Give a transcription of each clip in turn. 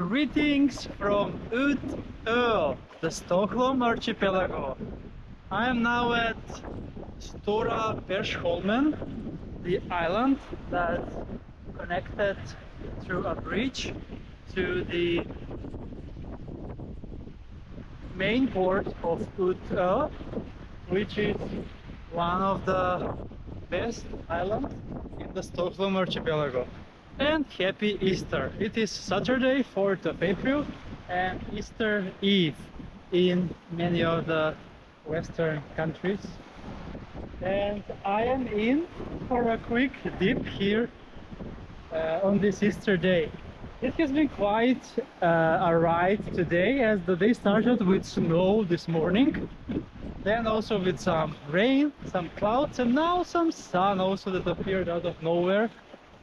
Greetings from Utö, the Stockholm Archipelago. I am now at Stora Persholmen, the island that's connected through a bridge to the main port of Utö, which is one of the best islands in the Stockholm Archipelago. And happy Easter! It is Saturday, 4th of April, and Easter Eve in many of the Western countries. And I am in for a quick dip here on this Easter day. It has been quite a ride today, as the day started with snow this morning, then also with some rain, some clouds, and now some sun also that appeared out of nowhere,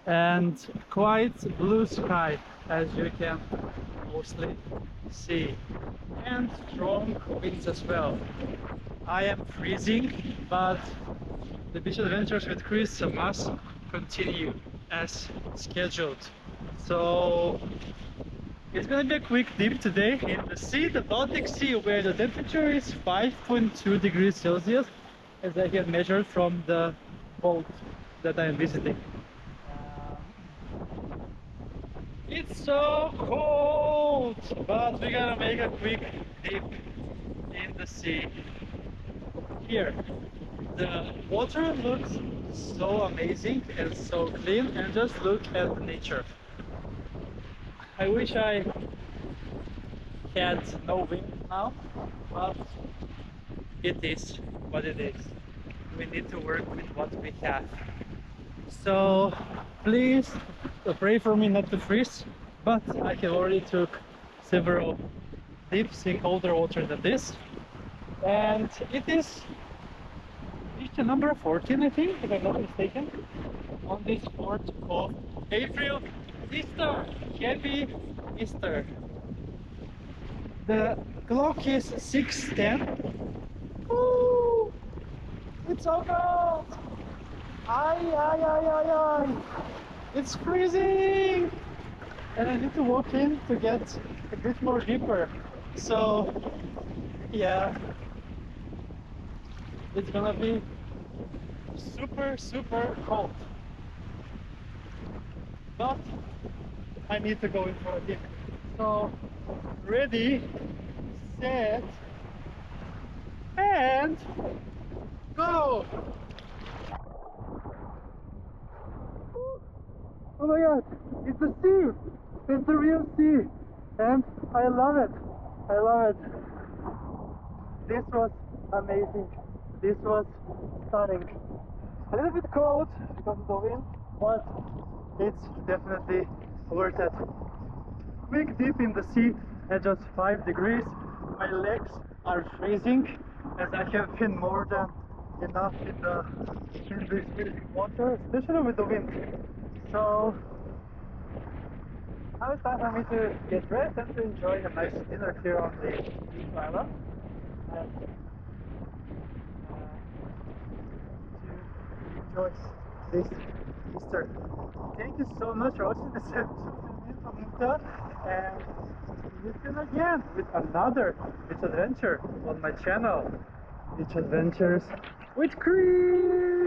and quite blue sky, as you can mostly see, and strong winds as well. I am freezing, but the beach adventures with Chris must continue as scheduled. So it's gonna be a quick dip today in the sea, the Baltic Sea, where the temperature is 5.2 degrees Celsius, as I have measured from the boat that I am visiting. It's so cold, but we're gonna make a quick dip in the sea. Here, the water looks so amazing and so clean, and just look at nature. I wish I had no wind now, but it is what it is. We need to work with what we have. So please pray for me not to freeze, but I have already took several dips in colder water than this, and it is reached number 14, I think, if I'm not mistaken, on this 4th of April. Easter! Happy Easter! The clock is 6:10. Woo! It's so cold! Ay! It's freezing! And I need to walk in to get a bit more deeper. So, yeah, it's gonna be super cold. But I need to go in for a dip. So, ready, set, and go! Oh my god, it's the sea! It's the real sea! And I love it! I love it! This was amazing. This was stunning. A little bit cold because of the wind, but it's definitely worth it. Quick dip in the sea at just 5 degrees. My legs are freezing, as I have been more than enough in this freezing water, especially with the wind. So now it's time for me to get dressed and to enjoy a nice dinner here on the beach island, and to enjoy this Easter. Thank you so much for watching this episode of me from Utö, and see you soon again with another beach adventure on my channel, Beach Adventures with Chris!